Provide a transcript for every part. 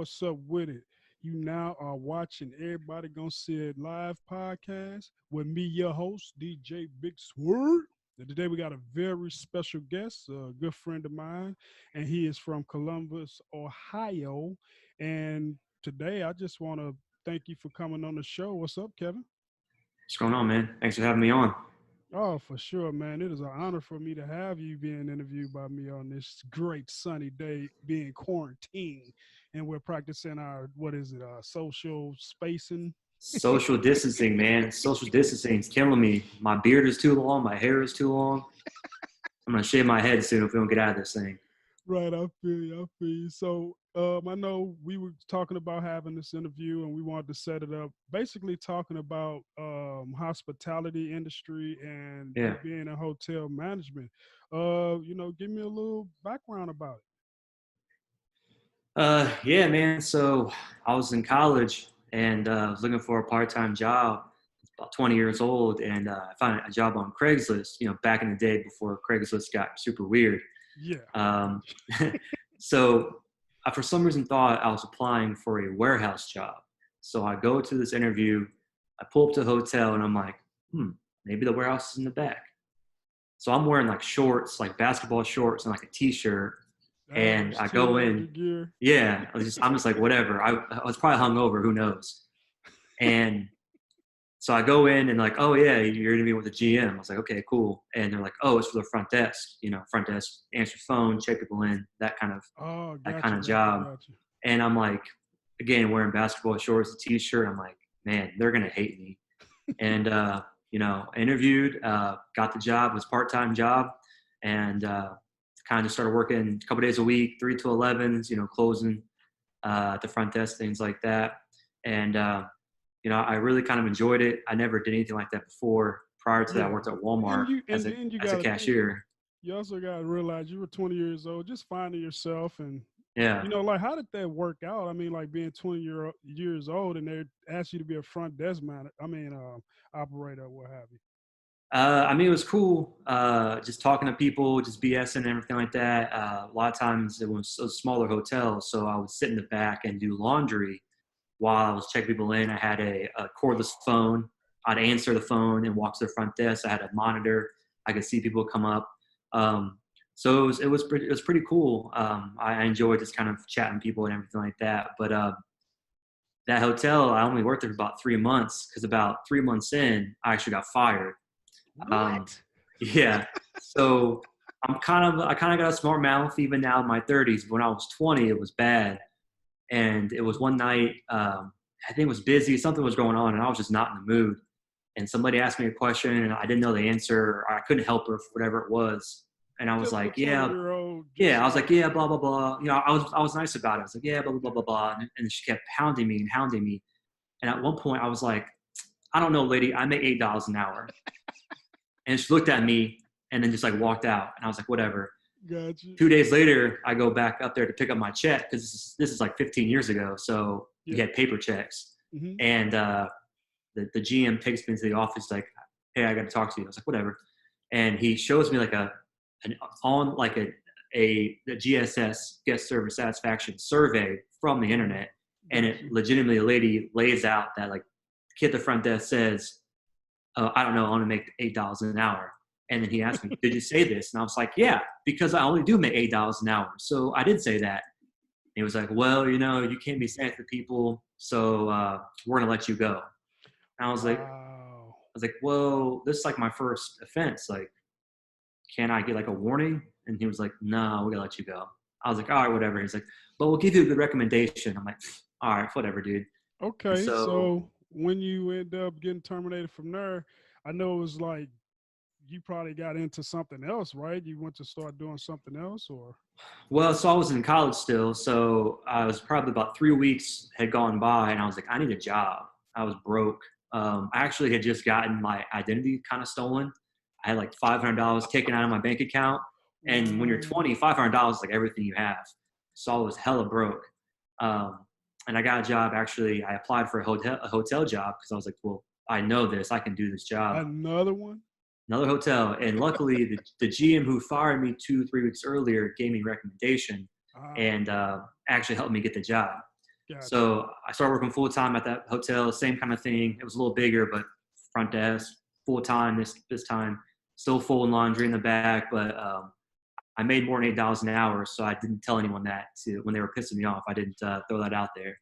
what's up with it? You now are watching Everybody Gonna See It Live podcast with me, your host, DJ Big Suede. And today we got a very special guest, a good friend of mine, and he is from Columbus, Ohio. And today I just want to thank you for coming on the show. What's up, Kevin? What's going on, man? Thanks for having me on. Oh, for sure, man. It is an honor for me to have you being interviewed by me on this great sunny day, being quarantined, and we're practicing our social spacing. Social distancing, man. Social distancing is killing me. My beard is too long. My hair is too long. I'm going to shave my head soon if we don't get out of this thing. Right, I feel you. So, I know we were talking about having this interview, and we wanted to set it up, basically talking about hospitality industry and being in hotel management. Give me a little background about it. Yeah, man. So I was in college and was looking for a part-time job. About 20 years old, and I found a job on Craigslist. Back in the day before Craigslist got super weird. Yeah. So I, for some reason, thought I was applying for a warehouse job. So I go to this interview, I pull up to a hotel, and I'm like, maybe the warehouse is in the back. So I'm wearing like shorts, like basketball shorts and like a t-shirt. And I go in. Yeah, I'm just like, whatever. I was probably hungover, who knows? And so I go in and like, oh yeah, you're interviewing with the GM. I was like, okay, cool. And they're like, oh, it's for the front desk. Front desk, answer phone, check people in, that kind of job. And I'm like, again, wearing basketball shorts, a t-shirt. I'm like, man, they're gonna hate me. And interviewed, got the job. It was a part-time job, and kind of started working a couple days a week, 3 to 11s. Closing at the front desk, things like that. And I really kind of enjoyed it. I never did anything like that before. Prior to that, I worked at Walmart as a cashier. You also got to realize you were 20 years old, just finding yourself. And, yeah, how did that work out? I mean, like being 20 years old and they asked you to be a front desk operator or what have you. It was cool. Just talking to people, just BSing and everything like that. A lot of times it was a smaller hotel, so I would sit in the back and do laundry while I was checking people in. I had a cordless phone. I'd answer the phone and walk to the front desk. I had a monitor. I could see people come up. So it was pretty cool. I enjoyed just kind of chatting with people and everything like that. But that hotel, I only worked there for about 3 months, because about 3 months in, I actually got fired. What? Yeah. So I kind of got a smart mouth even now in my 30s. When I was 20, it was bad. And it was one night, I think it was busy, something was going on, and I was just not in the mood. And somebody asked me a question, and I didn't know the answer, or I couldn't help her for whatever it was. And I was like, yeah, I was like, yeah, blah, blah, blah. I was nice about it. I was like, yeah, blah, blah, blah, blah, blah. And she kept hounding me. And at one point I was like, I don't know, lady, I make $8 an hour. And she looked at me and then just like walked out. And I was like, whatever. Gotcha. 2 days later, I go back up there to pick up my check, because this is like 15 years ago. So you had paper checks. Mm-hmm. And the GM takes me into the office like, hey, I got to talk to you. I was like, whatever. And he shows me like a GSS, guest service satisfaction survey from the internet. And it legitimately, a lady lays out that like kid at the front desk says, I don't know, I want to make $8 an hour. And then he asked me, did you say this? And I was like, yeah, because I only do make $8 an hour. So I did say that. And he was like, well, you can't be saying it to people, so we're going to let you go. And I was like, well, this is like my first offense. Like, can I get like a warning? And he was like, no, we're going to let you go. I was like, all right, whatever. He's like, but we'll give you a good recommendation. I'm like, all right, whatever, dude. Okay, so when you end up getting terminated from there, I know it was like, you probably got into something else, right? You went to start doing something else, or? Well, so I was in college still. So I was probably about 3 weeks had gone by, and I was like, I need a job. I was broke. I actually had just gotten my identity kind of stolen. I had like $500 taken out of my bank account. And when you're 20, $500 is like everything you have. So I was hella broke. And I got a job. Actually, I applied for a hotel job, because I was like, well, I know this. I can do this job. Another one? Another hotel. And luckily, the GM who fired me 2-3 weeks earlier gave me a recommendation and actually helped me get the job. Gotcha. So I started working full time at that hotel, same kind of thing. It was a little bigger, but front desk, full time this time, still folding laundry in the back. But I made more than $8 an hour, so I didn't tell anyone that. When they were pissing me off, I didn't throw that out there.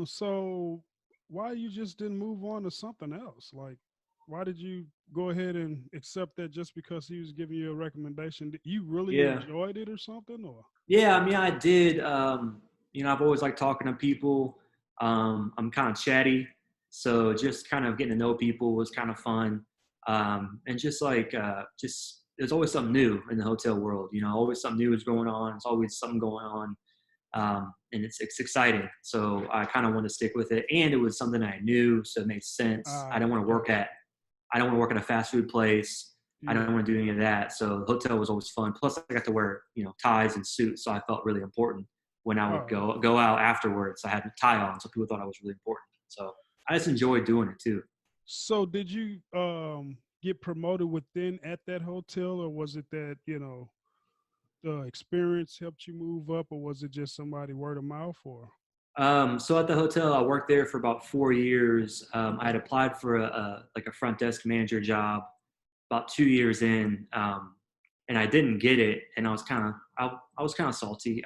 So why you just didn't move on to something else? Like, why did you go ahead and accept that just because he was giving you a recommendation? Did you really Yeah. enjoyed it or something? Or Yeah, I mean, I did. I've always liked talking to people. I'm kind of chatty, so just kind of getting to know people was kind of fun. And just there's always something new in the hotel world. Always something new is going on. It's always something going on, and it's exciting. So I kind of wanted to stick with it, and it was something I knew, so it made sense. I don't want to work gotcha. at I don't want to work at a fast food place. I Yeah. don't want to do any of that. So the hotel was always fun. Plus, I got to wear ties and suits, so I felt really important when I would Oh, go out afterwards. I had a tie on, so people thought I was really important. So I just enjoyed doing it too. so did you get promoted within at that hotel, or was it that the experience helped you move up, or was it just somebody word of mouth? Or So at the hotel, I worked there for about 4 years. I okay, had applied for a front desk manager job about 2 years in, and I didn't get it, and I was kind of salty,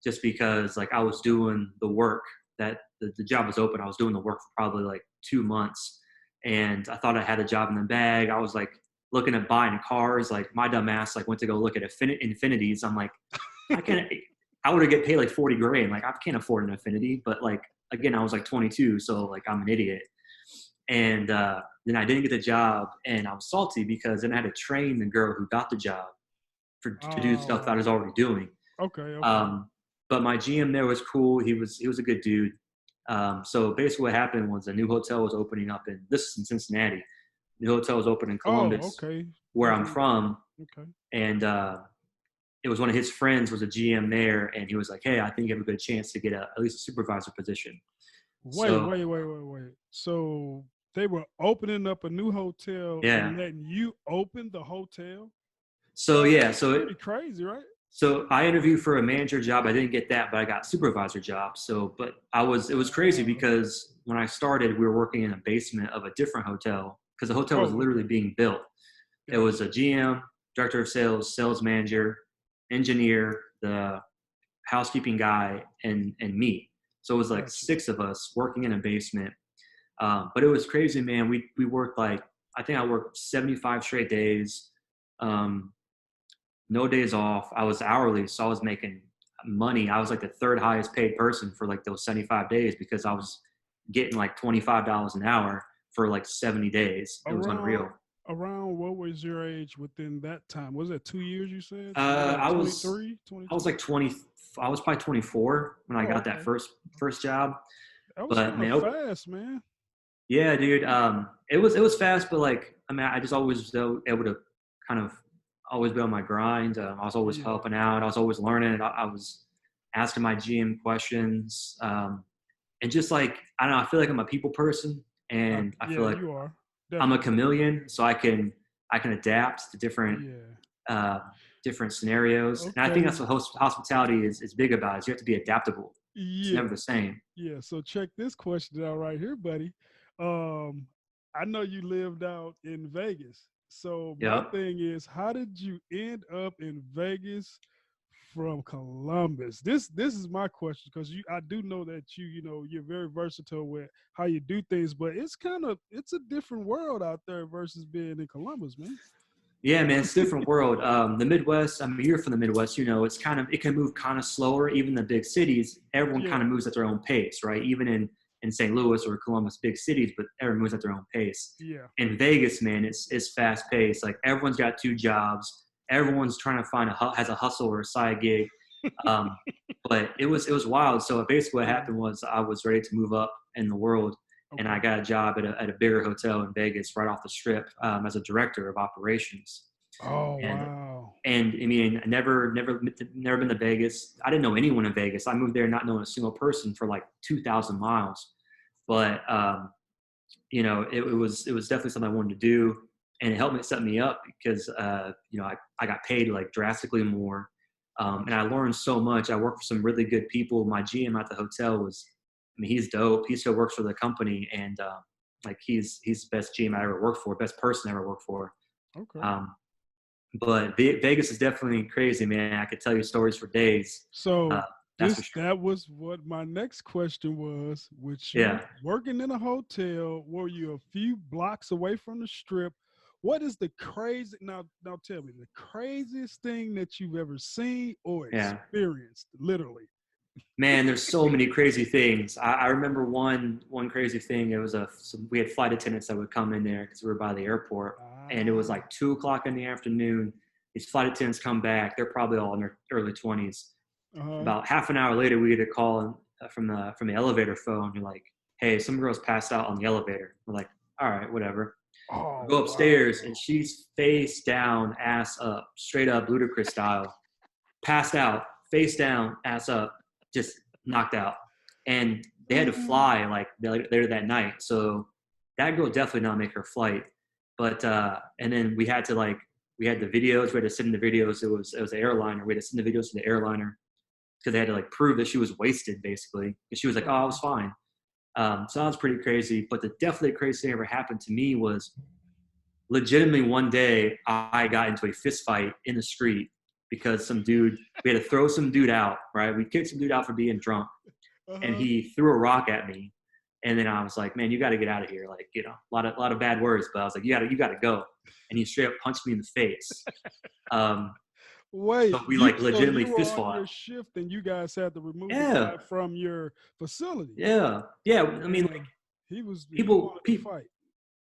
just because like I was doing the work that the job was open. I was doing the work for probably like 2 months, and I thought I had a job in the bag. I was like looking at buying cars. Like my dumb ass like went to go look at Infinities. I'm like, I can't. I would have get paid like 40 grand. Like I can't afford an Infinity, but like again, I was like 22, so like I'm an idiot. And then I didn't get the job, and I was salty because then I had to train the girl who got the job to do stuff that I was oh, already doing. okay, okay. Um, but my GM there was cool. He was a good dude. So basically, what happened was a new hotel was opening up this is in Cincinnati. The hotel was open in Oh, Columbus, okay. where I'm Definitely. from, Okay. and it was one of his friends was a GM there, and he was like, "Hey, I think you have a good chance to get at least a supervisor position." Wait, So wait, wait, wait, wait. So they were opening up a new hotel yeah, and letting you open the hotel? so yeah, That's pretty crazy, right? so I interviewed for a manager job. I didn't get that, but I got supervisor job. So, but it was crazy Uh, because when I started, we were working in a basement of a different hotel because the hotel was oh, literally okay. being built. It was Gotcha. a GM, director of sales, sales manager, engineer, the housekeeping guy, and me. So it was like Gotcha. 6 of us working in a basement. But it was crazy, man. We worked like I think I worked 75 straight days. Um, no days off. I was hourly, so I was making money. I was like the third highest paid person for like those 75 days because I was getting like $25 an hour for like 70 days. It was Around unreal. around what was your age within that time? Was it 2 years you said? So Uh, what, I was 23, I was 22? like 20. I was probably 24 when I Oh, got that okay. first job. That was But kind of man, fast, man. yeah, dude. It was fast, but like I mean, I just always was able to kind of always be on my grind. I was always Yeah. helping out. I was always learning. I was asking my GM questions, and just like I don't know, I feel like I'm a people person, and I feel Yeah, like you are. I'm a Definitely. chameleon, so I can adapt to Yeah. uh, different scenarios. And I think Okay. that's what hospitality is big about. Is you have to be adaptable. It's never Yeah. the same. Yeah. So check this question out right here, buddy. Um, I know you lived out in Vegas. So my Yep. thing is, how did you end up in Vegas from Columbus? This is my question because I do know that you're very versatile with how you do things, but it's a different world out there versus being in Columbus, man. Yeah, man, it's a different world. The Midwest, I mean, you're from the Midwest, it can move kind of slower. Even the big cities, everyone kind of Yeah. moves at their own pace, right? Even in St. Louis or Columbus, big cities, but everyone moves at their own pace. Yeah. In Vegas, man, it's fast paced. Like everyone's got two jobs. Everyone's trying to has a hustle or a side gig. Um, but it was wild. So basically, what Yeah. happened was I was ready to move up in the world, and I Okay. got a job at a bigger hotel in Vegas, right off the strip, as a director of operations. Oh And wow. and I mean, I never been to Vegas. I didn't know anyone in Vegas. I moved there not knowing a single person for like 2,000 miles. But it was definitely something I wanted to do, and it helped me set me up because I got paid like drastically more. And I learned so much. I worked for some really good people. My GM at the hotel he's dope. He still works for the company, and like he's the best GM I ever worked for, best person I ever worked for. Okay. But Vegas is definitely crazy, man. I could tell you stories for days. So That's for sure. that was what my next question was. With you Yeah. working in a hotel, were you a few blocks away from the strip? What is the crazy now tell me the craziest thing that you've ever seen or Yeah. experienced, literally? Man, there's so many crazy things. I remember one crazy thing. It was we had flight attendants that would come in there because we were by the airport, and it was like 2:00 in the afternoon. These flight attendants come back. They're probably all in their early 20s. About half an hour later, we get a call from the elevator phone. They're like, "Hey, some girl's passed out on the elevator." We're like, "All right, whatever." Oh, Go upstairs, wow. and she's face down, ass up, straight up Ludacris style, passed out, face down, ass up, just knocked out. And they had to fly like later that night, so that girl definitely not make her flight. But and then we had the videos. We had to send the videos. It was an airliner. We had to send the videos to the airliner because they had to like prove that she was wasted, basically. Because she was like, "Oh, I was fine." So that was pretty crazy. But the definitely craziest thing ever happened to me was legitimately one day I got into a fist fight in the street because we had to throw some dude out, right? We kicked some dude out for being drunk, and he threw a rock at me. And then I was like, "Man, you got to get out of here." Like, a lot of bad words, but I was like, you got to go. And he straight up punched me in the face. Wait, So we like legitimately you were fist on fought. your shift and you guys had to remove the Yeah. guy from your facility. Yeah. Yeah. I mean, like he people, wanted to fight.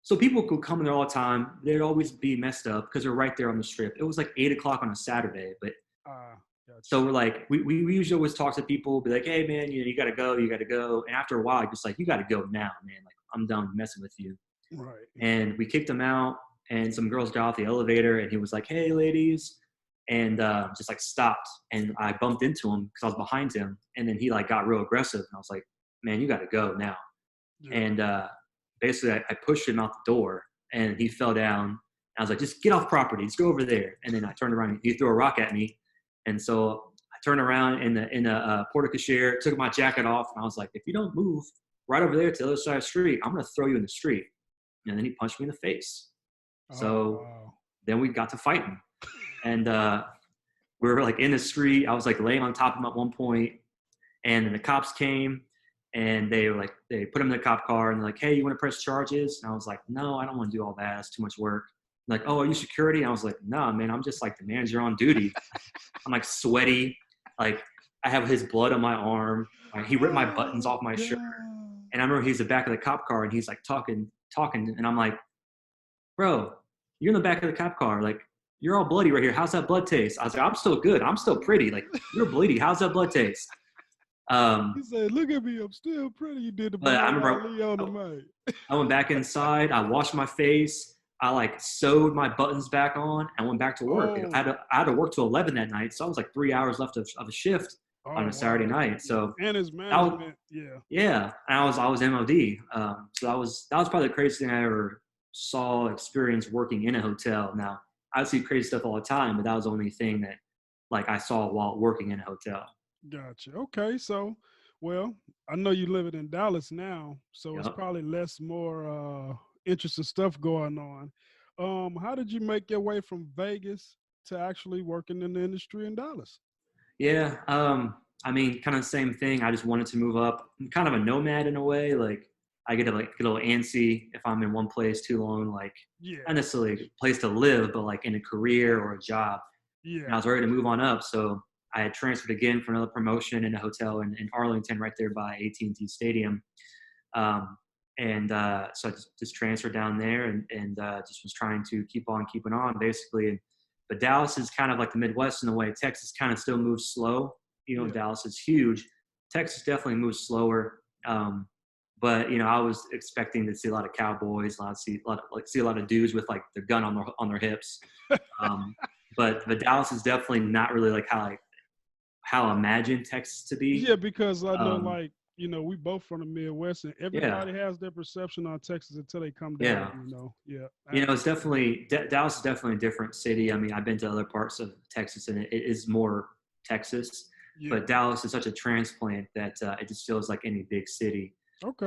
so people could come in there all the time. They'd always be messed up because they're right there on the strip. It was like 8:00 on a Saturday, but Gotcha. so we're like, we usually always talk to people, be like, "Hey man, you got to go, you got to go." And after a while, you're just like, "You got to go now, man. Like, I'm done messing with you." Right. And we kicked him out, and some girls got off the elevator, and he was like, "Hey ladies," and just like stopped, and I bumped into him because I was behind him, and then he like got real aggressive, and I was like, "Man, you got to go now." Yeah. And basically I pushed him out the door, and he fell down. I was like, "Just get off property, just go over there." And then I turned around, and he threw a rock at me, and so I turned around in the porta cachere, took my jacket off, and I was like, "If you don't move right over there to the other side of the street, I'm gonna throw you in the street." And then he punched me in the face. So then we got to fighting, and we were like in the street. I was like laying on top of him at one point, and then the cops came, and they put him in the cop car, and they're like, "Hey, you want to press charges?" And I was like, "No, I don't want to do all that. It's too much work." Like, "Oh, are you security?" And I was like, "No, man, I'm just like the manager on duty." I'm like sweaty, like I have his blood on my arm. Like, he ripped my buttons off my shirt, and I remember he's the back of the cop car, and he's like talking, and I'm like, "Bro, you're in the back of the cop car. Like, you're all bloody right here. How's that blood taste?" I was like, "I'm still good. I'm still pretty. Like, you're bleeding. How's that blood taste?" He said, "Look at me, I'm still pretty." You did the But I Muhammad remember Ali on the mic. I went back inside. I washed my face. I like sewed my buttons back on and went back to work. I had to work till 11 that night, so I was like 3 hours left of a shift on a Saturday night. So and his management, yeah. And I was MOD. So that was probably the craziest thing I ever saw, experienced working in a hotel. Now I see crazy stuff all the time, but that was the only thing that like I saw while working in a hotel. Gotcha. Okay, so well, I know you live in Dallas now, so it's probably more interesting stuff going on. How did you make your way from Vegas to actually working in the industry in Dallas? Yeah, I mean, kind of the same thing. I just wanted to move up. I'm kind of a nomad in a way. Like, I get a little antsy if I'm in one place too long. Like, not necessarily a place to live, but like in a career or a job. Yeah. And I was ready to move on up, so I had transferred again for another promotion in a hotel in Arlington, right there by AT&T Stadium. So I just transferred down there and just was trying to keep on keeping on, basically. But Dallas is kind of like the Midwest in a way. Texas kind of still moves slow. Dallas is huge. Texas definitely moves slower. But I was expecting to see a lot of cowboys, see a lot of dudes with like the gun on their hips. But Dallas is definitely not really like how I imagine Texas to be. Yeah, because I know we both from the Midwest, and everybody has their perception on Texas until they come down. It's definitely Dallas is definitely a different city. I mean, I've been to other parts of Texas, and it is more Texas. Yeah. But Dallas is such a transplant that it just feels like any big city. Okay.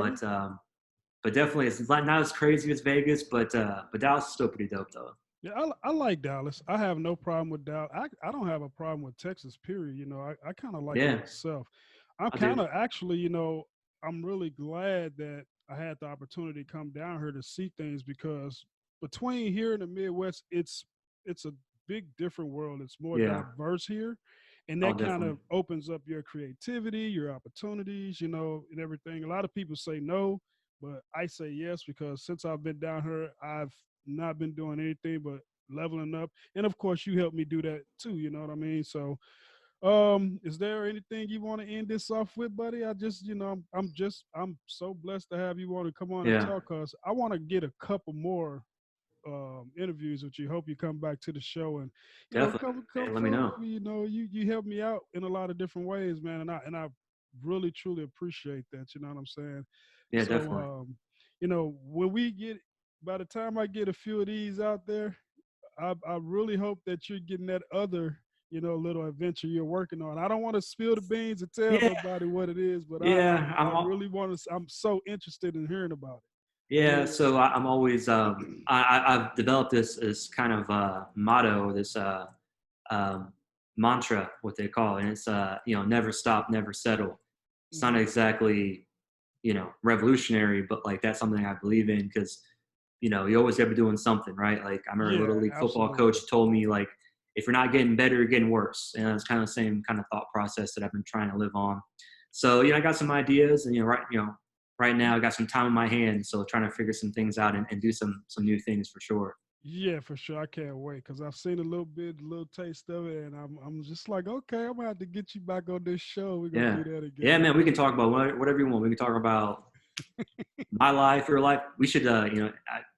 But definitely it's not as crazy as Vegas, but Dallas is still pretty dope though. Yeah, I like Dallas. I have no problem with Dallas. I don't have a problem with Texas, period. You know, I kind of like it Yeah, myself. I'm I kind do. of actually, you know, I'm really glad that I had the opportunity to come down here to see things because between here and the Midwest, it's a big different world. It's more Yeah. diverse here. And Oh, that kind definitely. of opens up your creativity, your opportunities, you know, and everything. A lot of people say no, but I say yes because since I've been down here, I've not been doing anything but leveling up. And of course, you helped me do that too. You know what I mean? So, is there anything you want to end this off with, buddy? I just, you know, I'm so blessed to have you want to come on and Yeah, talk because I want to get a couple more interviews with you. Hope you come back to the show and you know definitely. come Hey, let me fuck know. with me. You know, you help me out in a lot of different ways, man, and I really truly appreciate that. You know what I'm saying? Yeah, So, definitely. you know, when we get by the time I get a few of these out there, I really hope that you're getting that other, you know, little adventure you're working on. I don't want to spill the beans and tell Yeah, nobody what it is, but yeah. I really want to. I'm so interested in hearing about it. Yeah, And so I'm always I've developed this kind of motto, this um, mantra, what they call it, and it's never stop, never settle. It's not mhm. exactly revolutionary, but like that's something I believe in because you always got to be doing something, right? Like I remember a Yeah, little league football absolutely. coach told me like if you're not getting better, you're getting worse, and it's kind of the same kind of thought process that I've been trying to live on. So I got some ideas, and right now I got some time in my hands, so trying to figure some things out and do some new things for sure. Yeah, for sure. I can't wait because I've seen a little bit, a little taste of it, and I'm just like, okay, I'm gonna have to get you back on this show. We're gonna Yeah, do that yeah, again. man. We can talk about whatever you want. We can talk about my life, your life. We should,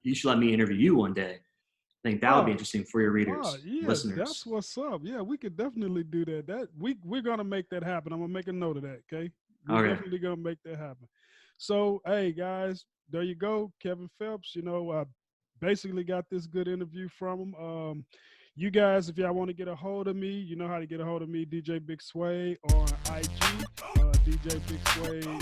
you should let me interview you one day. I think that would be Oh, interesting for your oh, readers, yeah, that's listeners. what's up. Yeah, we could definitely do that. We're gonna make that happen. I'm gonna make a note of that. Okay, we Okay. definitely gonna make that happen. So, hey guys, there you go, Kevin Phelps. You know, I basically got this good interview from him. You guys, if y'all want to get a hold of me, you know how to get a hold of me, DJ Big Suede on IG, DJ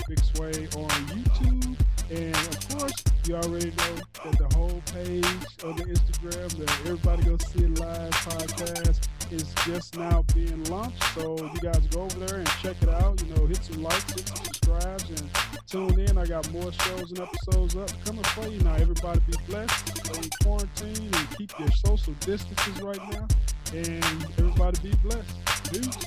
Big Suede on YouTube. And of course, you already know that the whole page on the Instagram, the Everybody Go See It Live podcast, is just now being launched. So you guys go over there and check it out. You know, hit some likes, hit some subscribes, and tune in. I got more shows and episodes up coming for you. Now, everybody be blessed, stay in quarantine, and keep your social distances right now. And everybody be blessed. Peace.